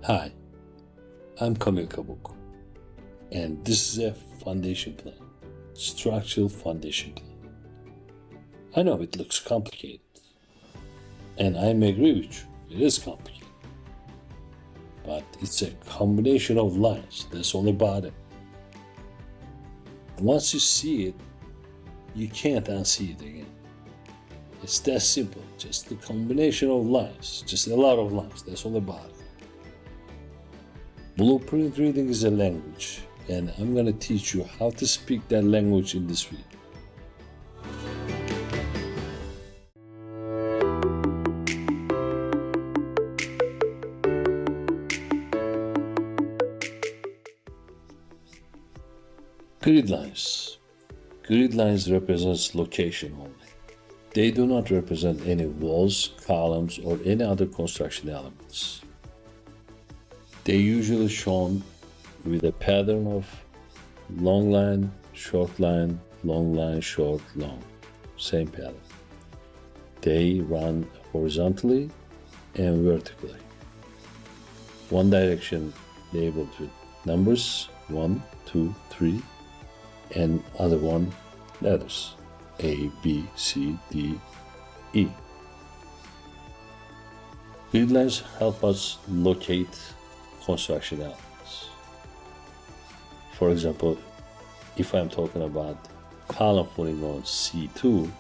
Hi, I'm Kamil Kabuk, and this is a foundation plan, structural foundation plan. I know it looks complicated, and I may agree with you, it is complicated. But it's a combination of lines, that's all about it. Once you see it, you can't unsee it again. It's that simple, just the combination of lines, just a lot of lines, that's all about it. Blueprint reading is a language, and I'm going to teach you how to speak that language in this video. Grid lines. Grid lines represents location only. They do not represent any walls, columns, or any other construction elements. They usually shown with a pattern of long line, short line, long line, short, long. Same pattern. They run horizontally and vertically. One direction labeled with numbers 1, 2, 3, and other one letters A, B, C, D, E. Grid lines help us locate construction elements. For example, if I'm talking about column footing on C2,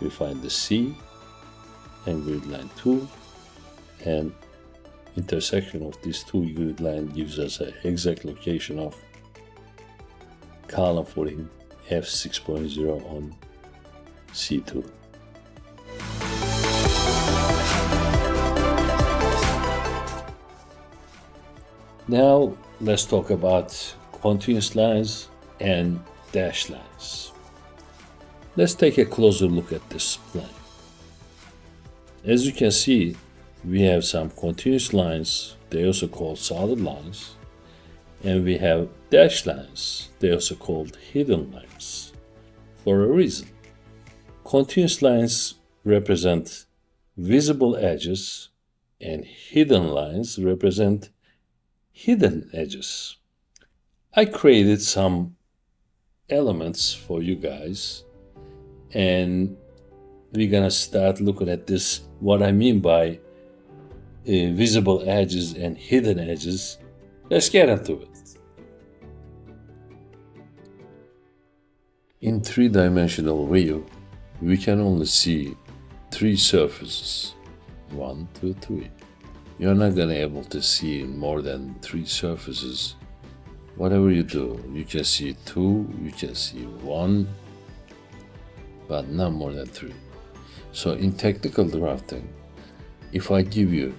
we find the C and grid line 2, and intersection of these two grid lines gives us an exact location of column footing F6.0 on C2. Now let's talk about continuous lines and dashed lines. Let's take a closer look at this plan. As you can see, we have some continuous lines, they also called solid lines, and we have dashed lines, they also called hidden lines, for a reason. Continuous lines represent visible edges, and hidden lines represent hidden edges. I created some elements for you guys, and we're gonna start looking at this, what I mean by visible edges and hidden edges. Let's get into it. In three-dimensional view, we can only see three surfaces. 1, 2, 3. You're not gonna be able to see more than three surfaces. Whatever you do, you can see 2, you can see 1, but not more than 3. So in technical drafting, if I give you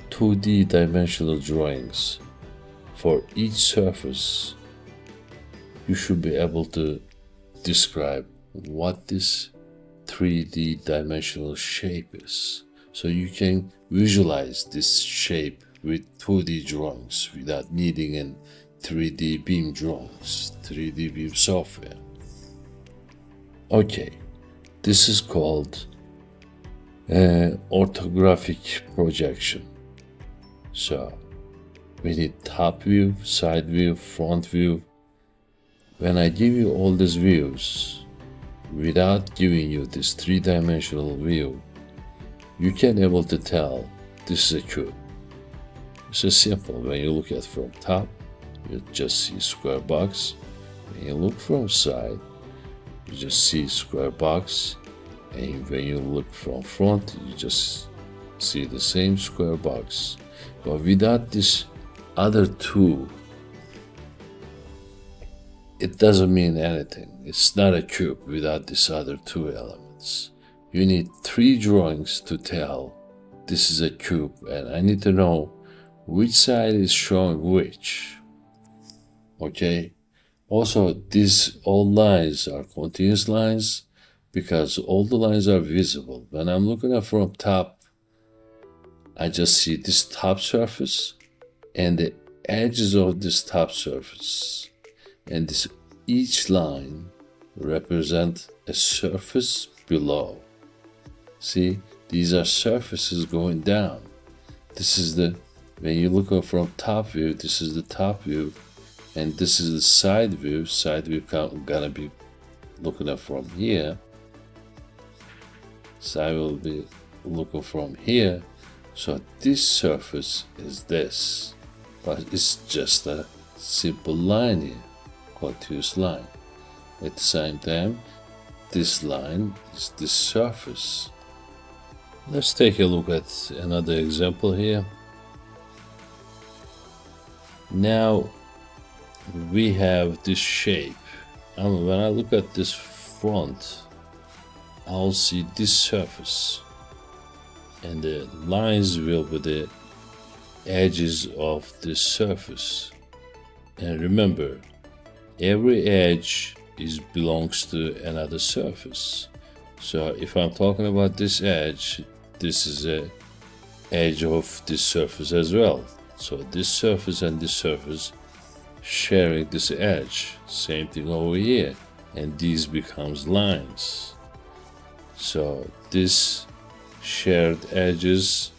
2D dimensional drawings for each surface, you should be able to describe what this 3D dimensional shape is. So you can visualize this shape with 2D drawings without needing a 3D beam drawings, 3D beam software. Okay, this is called orthographic projection. So we need top view, side view, front view. When I give you all these views, without giving you this three-dimensional view, you can able to tell this is a cube. It's just simple. When you look at from top, you just see square box. When you look from side, you just see square box. And when you look from front, you just see the same square box. But without this other two, it doesn't mean anything. It's not a cube without these other two elements. You need three drawings to tell this is a cube, and I need to know which side is showing which. Okay? Also, these all lines are continuous lines because all the lines are visible. When I'm looking at from top, I just see this top surface and the edges of this top surface. And this each line represent a surface below. See, these are surfaces going down. This is the When you look at from top view, this is the top view, and this is the side view. Side view gonna be looking at from here. Side will be looking from here. So this surface is this, but it's just a simple line here, continuous line. At the same time, this line is this surface. Let's take a look at another example here. Now we have this shape. And when I look at this front, I'll see this surface, and the lines will be the edges of this surface. And remember, every edge belongs to another surface. So if I'm talking about this edge, this is a edge of this surface as well. So this surface and this surface sharing this edge. Same thing over here, and these becomes lines. So this shared edges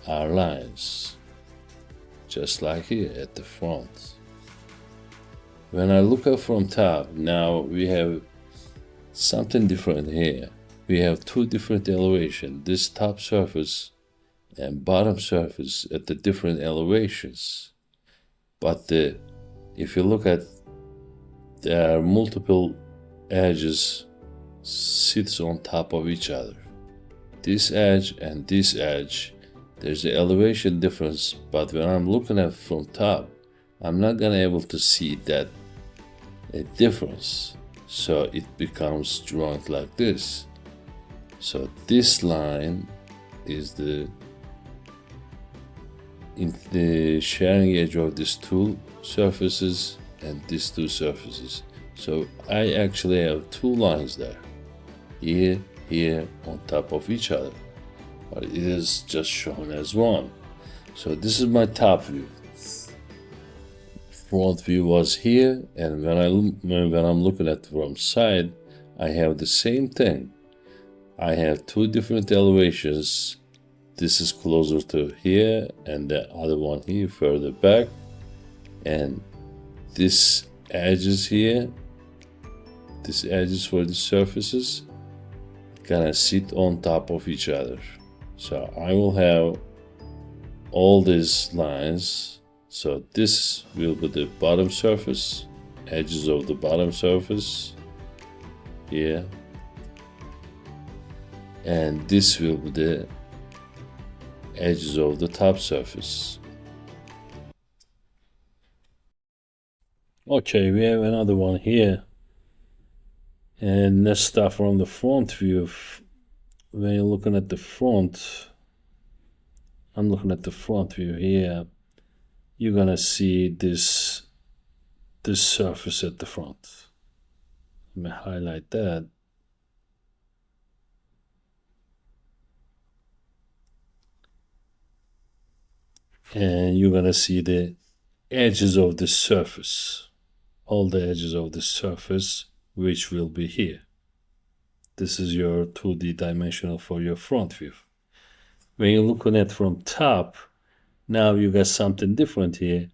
are lines, just like here at the front. When I look up from top, now we have something different here. We have two different elevations, this top surface and bottom surface at the different elevations. But if you look at, there are multiple edges sits on top of each other. This edge and this edge, there's the elevation difference, but when I'm looking at from top, I'm not gonna able to see that difference. So it becomes joint like this. So this line is the sharing edge of these two surfaces and these two surfaces. So I actually have two lines there, here on top of each other, but it is just shown as one. So this is my top view. Front view was here, and when I'm looking at from side, I have the same thing. I have two different elevations. This is closer to here, and the other one here further back, and this edges here, these edges for the surfaces gonna sit on top of each other. So I will have all these lines. So this will be the bottom surface, edges of the bottom surface here, and this will be the edges of the top surface. Okay, we have another one here, and let's start from the front view. When you're looking at the front, I'm looking at the front view here, you're gonna see this surface at the front. Let me highlight that. And you're gonna see the edges of the surface, all the edges of the surface, which will be here. This is your 2D dimensional for your front view. When you're looking at from top, now you got something different here.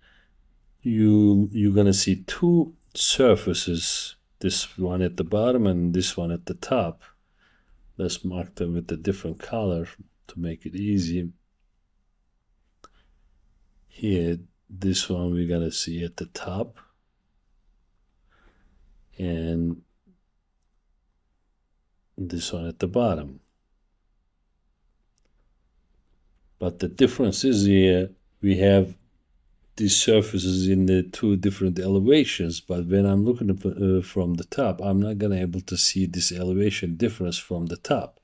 You're gonna see two surfaces, this one at the bottom and this one at the top. Let's mark them with a different color to make it easy. Here, this one we're gonna see at the top, and this one at the bottom. But the difference is here, we have these surfaces in the two different elevations, but when I'm looking at, from the top, I'm not gonna able to see this elevation difference from the top.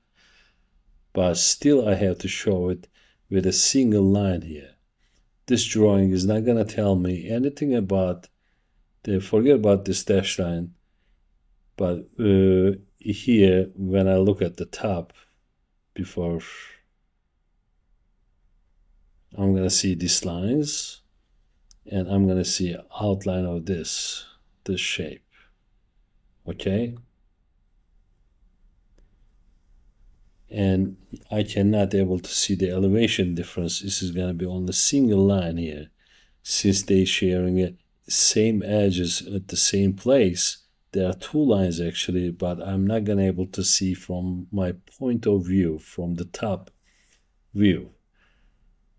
But still I have to show it with a single line here. This drawing is not gonna tell me anything about forget about this dash line, but here, when I look at the top, before I'm gonna see these lines, and I'm gonna see outline of this shape. Okay? and I cannot able to see the elevation difference. This is going to be on the single line here. Since they sharing a same edges at the same place, there are two lines actually, but I'm not going to able to see from my point of view, from the top view.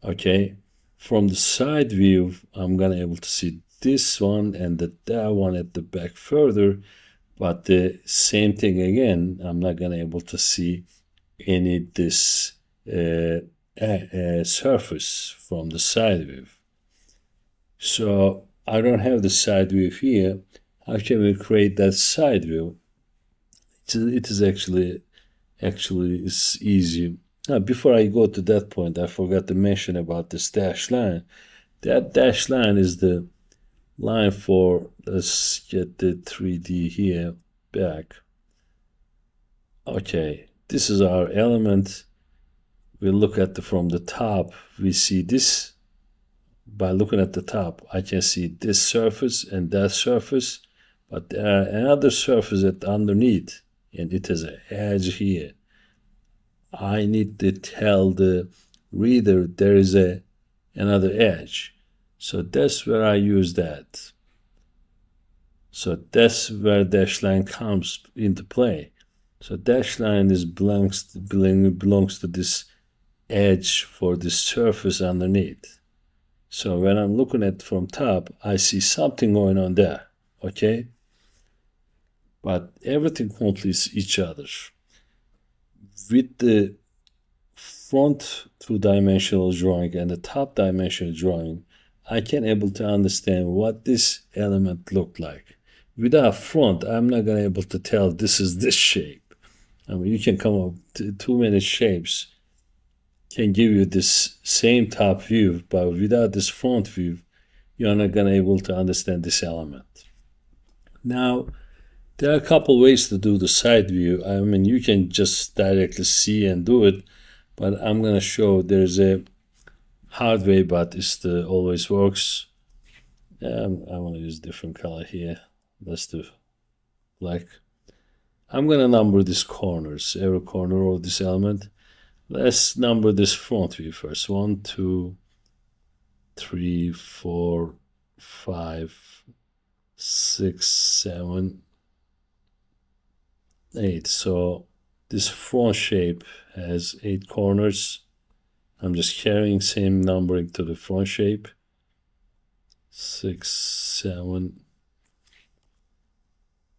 Okay, from the side view, I'm going to able to see this one and that one at the back further, but the same thing again, I'm not going to able to see any this surface from the side view. So I don't have the side view here. How can we create that side view? It is actually it's easy. Now, before I go to that point, I forgot to mention about this dashed line. That dashed line is the line for, let's get the 3D here back. Okay, this is our element. We look at from the top, we see this. By looking at the top, I can see this surface and that surface, but there are another surface at underneath, and it has an edge here. I need to tell the reader there is another edge. So that's where I use that. So that's where dashed line comes into play. So dashed line belongs to this edge for this surface underneath. So when I'm looking at from top, I see something going on there, okay? But everything completes each other. With the front two-dimensional drawing and the top dimensional drawing, I can able to understand what this element looked like. Without front, I'm not gonna able to tell this is this shape. I mean, you can come up to too many shapes can give you this same top view, but without this front view, you're not gonna able to understand this element. Now, there are a couple ways to do the side view. I mean, you can just directly see and do it, but I'm gonna show there's a hard way, but it always works. I want to use different color here. Let's do black. I'm gonna number these corners, every corner of this element. Let's number this front view first. 1, 2, 3, 4, 5, 6, 7, 8. So this front shape has 8 corners. I'm just carrying same numbering to the front shape. 6, 7,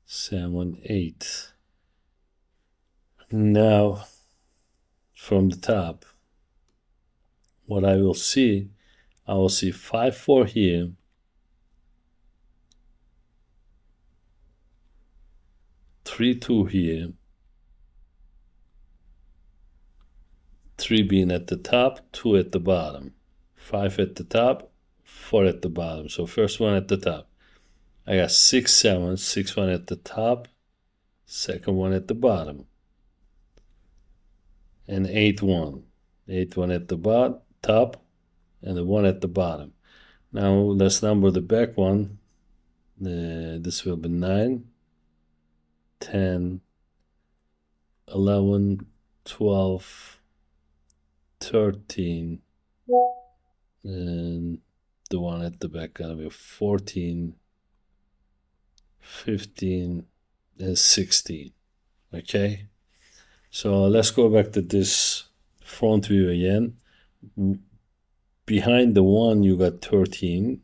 7, 8. Now, from the top, what I will see 5, 4 here, 3, 2 here, 3 being at the top, 2 at the bottom, 5 at the top, 4 at the bottom. So first one at the top. I got 6, 7, 6 one at the top, second one at the bottom, and 8, 1. 8, 1 at the top, and the 1 at the bottom. Now let's number the back one. This will be 9, 10, 11, 12, 13, and the one at the back gonna be 14, 15, and 16. Okay, so let's go back to this front view again. Behind the 1 you got 13,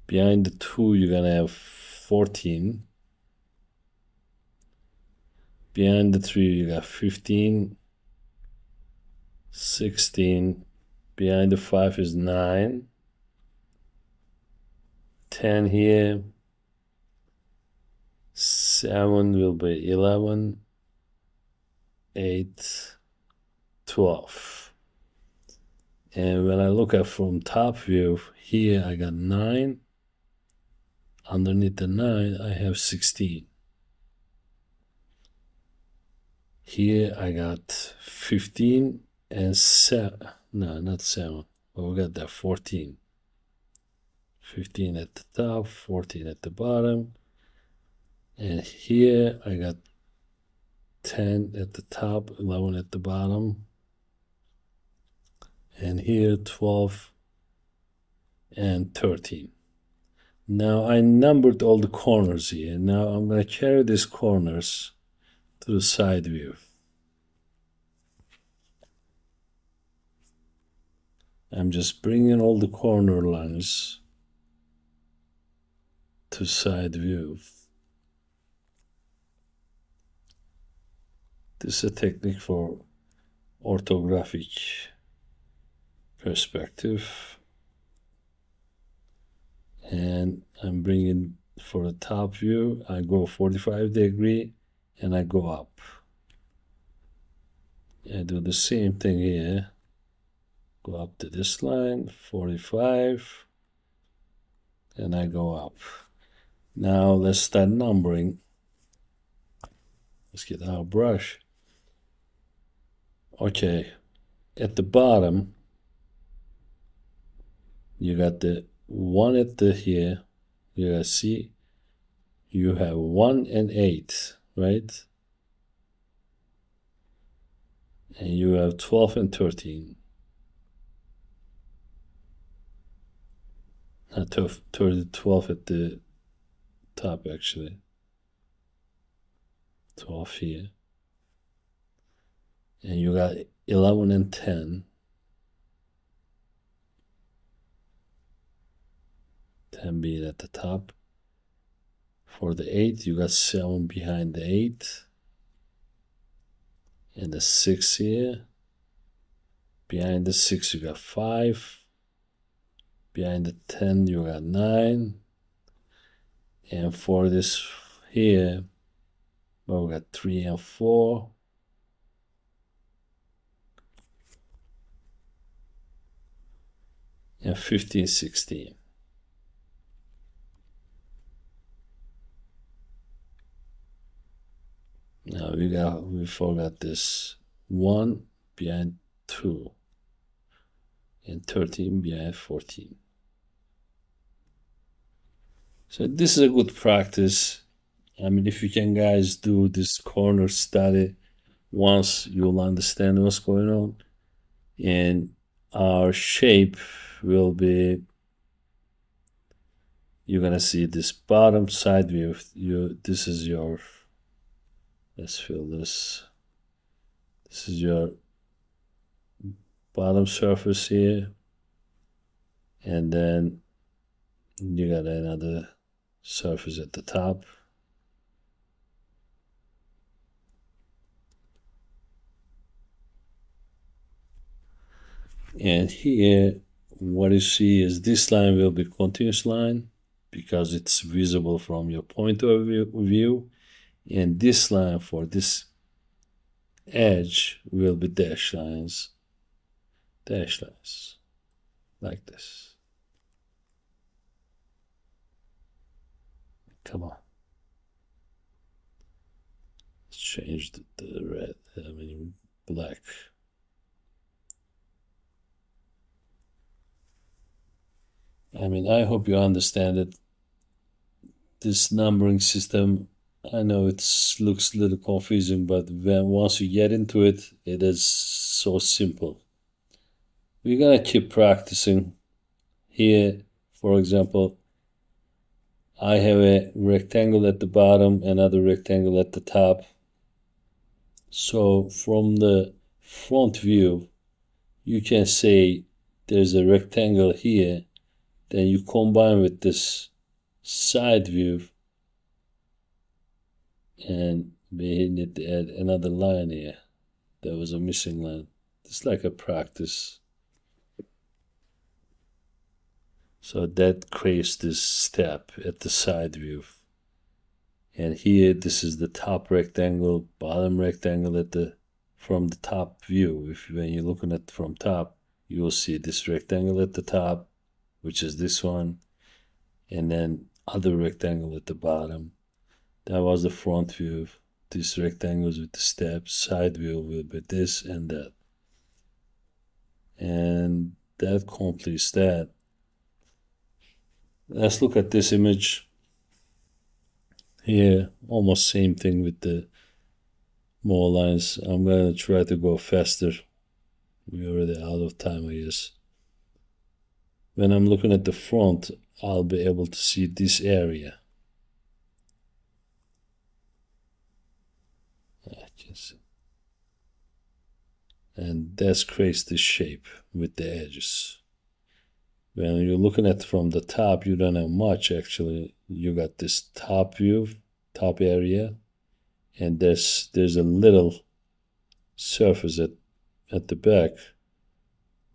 behind the 2 you're gonna have 14, behind the 3 you got 15, 16, behind the 5 is 9, 10 here, 7 will be 11, 8, 12. And when I look at from top view, here I got 9, underneath the 9 I have 16. Here I got 15 and 7, no, not 7, but we got that 14. 15 at the top, 14 at the bottom. And here I got 10 at the top, 11 at the bottom. And here 12 and 13. Now I numbered all the corners here. Now I'm going to carry these corners to the side view. I'm just bringing all the corner lines to side view. This is a technique for orthographic perspective. And I'm bringing for the top view, I go 45-degree and I go up. I do the same thing here. Go up to this line, 45, and I go up. Now let's start numbering. Let's get our brush. Okay, at the bottom, you got the 1 at the here. You gotta see, you have 1 and 8, right? And you have 12 and 13. Not 12 at the top, actually. 12 here. And you got 11 and 10. 10 being at the top. For the 8, you got 7 behind the 8. And the 6 here. Behind the 6, you got 5. Behind the 10, you got 9. And for this here, well, we got 3 and 4. And 15, 16. Now we forgot this 1 behind 2 and 13 behind 14. So this is a good practice. I mean, if you can guys do this corner study once, you'll understand what's going on. And our shape will be, you're gonna see this bottom side view. This is your, let's fill this. This is your bottom surface here. And then you got another surface at the top. And here, what you see is this line will be continuous line because it's visible from your point of view. And this line for this edge will be dash lines, like this. Come on. Let's change the red, black. I mean, I hope you understand it. This numbering system, I know it looks a little confusing, but once you get into it, it is so simple. We're gonna keep practicing. Here, for example, I have a rectangle at the bottom, another rectangle at the top. So from the front view, you can say there's a rectangle here, then you combine with this side view, and we need to add another line here. There was a missing line. It's like a practice. So that creates this step at the side view. And here, this is the top rectangle, bottom rectangle from the top view. When you're looking at from top, you will see this rectangle at the top, which is this one, and then other rectangle at the bottom. That was the front view. These rectangles with the steps. Side view will be this and that. And that completes that. Let's look at this image. Here, almost same thing with the more lines. I'm gonna try to go faster. We're already out of time, I guess. When I'm looking at the front, I'll be able to see this area. I can see. And that creates this shape with the edges. When you're looking at from the top, you don't have much actually. You got this top view, top area, and there's a little surface at the back.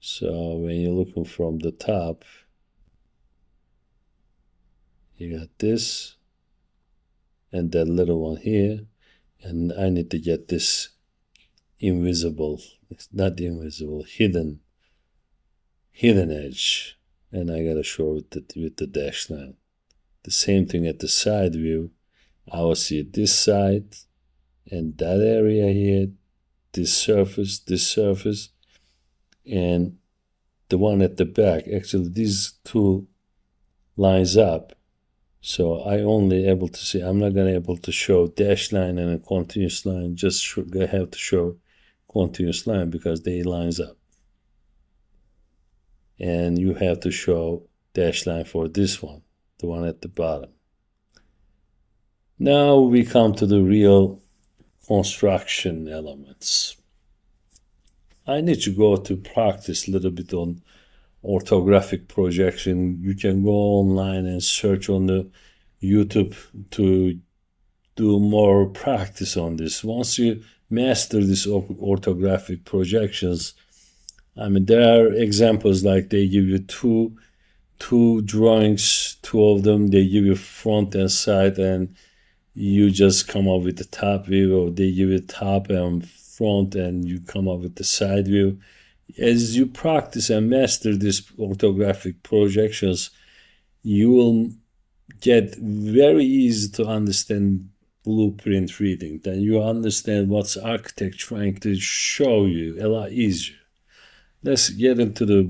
So when you're looking from the top, you got this and that little one here, and I need to get this invisible, it's not invisible, hidden edge, and I gotta show it with the dash line. The same thing at the side view. I will see this side and that area here, this surface, and the one at the back. Actually, these two lines up, so I only able to see. I'm not gonna able to show dash line and a continuous line. Just have to show continuous line because they lines up, and you have to show dash line for this one, the one at the bottom. Now we come to the real construction elements. I need to go to practice a little bit on orthographic projection. You can go online and search on the YouTube to do more practice on this. Once you master this orthographic projections, I mean, there are examples like they give you two drawings, two of them, they give you front and side, and you just come up with the top view, or they give you top and front and you come up with the side view. As you practice and master these orthographic projections, you will get very easy to understand blueprint reading. Then you understand what's architect trying to show you a lot easier. Let's get into the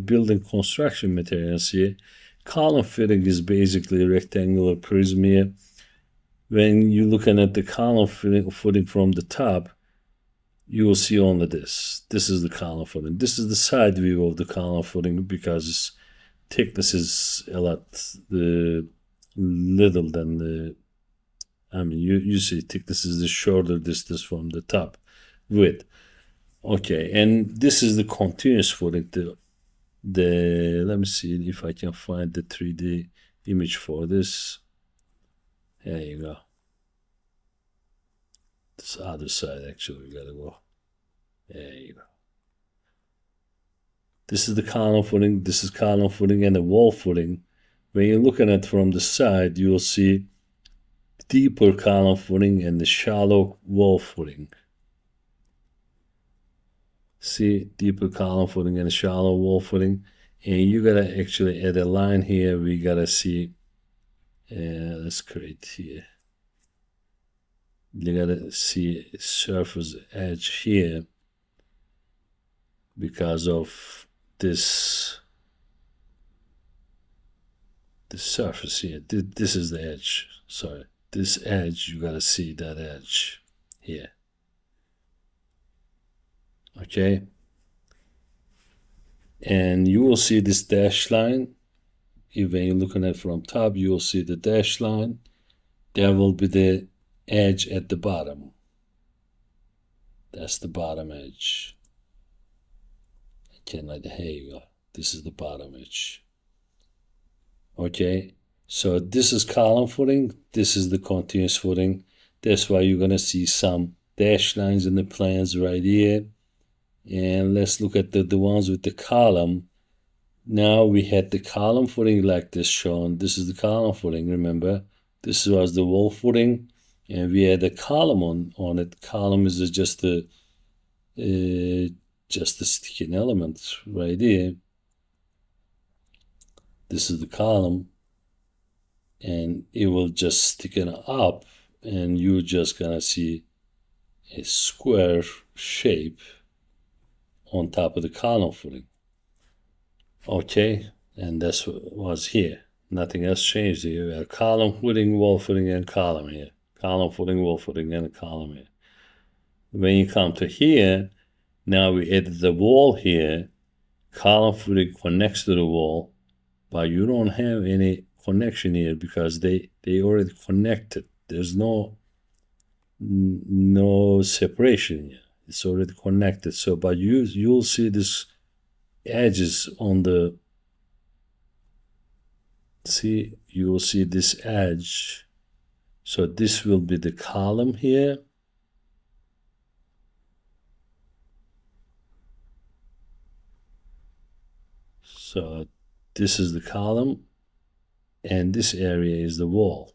building construction materials here. Column fitting is basically rectangular prism here. When you're looking at the column footing from the top, you will see only this. This is the column footing. This is the side view of the column footing because its thickness is a lot little than the. I mean, you see thickness is the shorter distance from the top width. Okay, and this is the continuous footing. Let me see if I can find the 3D image for this. There you go. This other side, actually, we gotta go. There you go. This is the column footing, this is column footing, and the wall footing. When you're looking at it from the side, you'll see deeper column footing and the shallow wall footing. See, deeper column footing and shallow wall footing. And you gotta actually add a line here. We gotta see, let's create here. You gotta see surface edge here because of this surface here. This is the edge. Sorry, this edge, you gotta see that edge here. Okay, and you will see this dash line. When you're looking at it from top, you will see the dash line. There will be the edge at the bottom. That's the bottom edge. Here you go. This is the bottom edge. Okay, so this is column footing. This is the continuous footing. That's why you're gonna see some dash lines in the plans right here. And let's look at the ones with the column. Now we had the column footing like this shown. This is the column footing, remember? This was the wall footing, and we had a column on it. Column is just a sticking element right here. This is the column, and it will just stick it up, and you're just gonna see a square shape on top of the column footing. Okay, and that's what was here. Nothing else changed here. We have column footing, wall footing, and column here. Column footing, wall footing, and a column here. When you come to here, now we added the wall here. Column footing connects to the wall, but you don't have any connection here because they already connected. There's no separation here. It's already connected. So, but you'll see this edges on the, see, you will see this edge. So this will be the column here. So this is the column, and this area is the wall.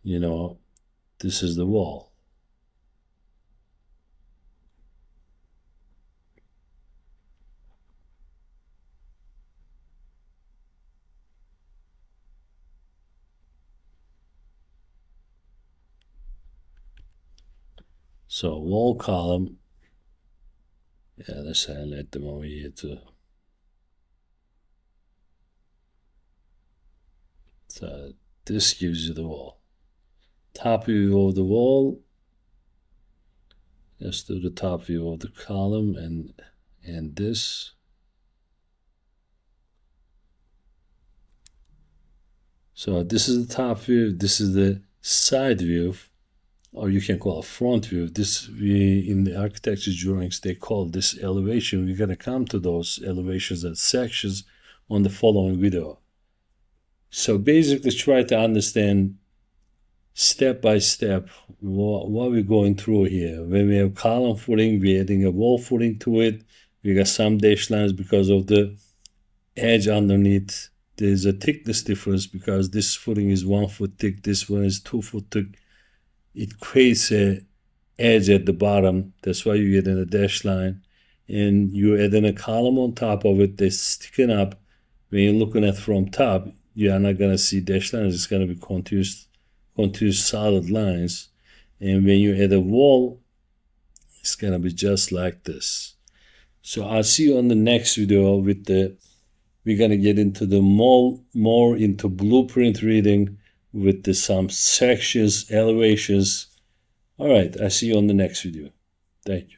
You know, this is the wall. So wall column, yeah, let's highlight them over here too. So this gives you the wall. Top view of the wall. Let's do the top view of the column and this. So this is the top view. This is the side view, or you can call it front view. This, in the architecture drawings, they call this elevation. We're gonna come to those elevations and sections on the following video. So basically try to understand step by step what we're going through here. When we have column footing, we're adding a wall footing to it. We got some dash lines because of the edge underneath. There's a thickness difference because this footing is 1 foot thick, this one is 2 foot thick. It creates a edge at the bottom. That's why you get in a dash line. And you add in a column on top of it that's sticking up. When you're looking at from top, you are not gonna see dash lines. It's gonna be continuous solid lines. And when you add a wall, it's gonna be just like this. So I'll see you on the next video with the, we're gonna get into the more into blueprint reading with the some sections, elevations. All right, I see you on the next video. Thank you.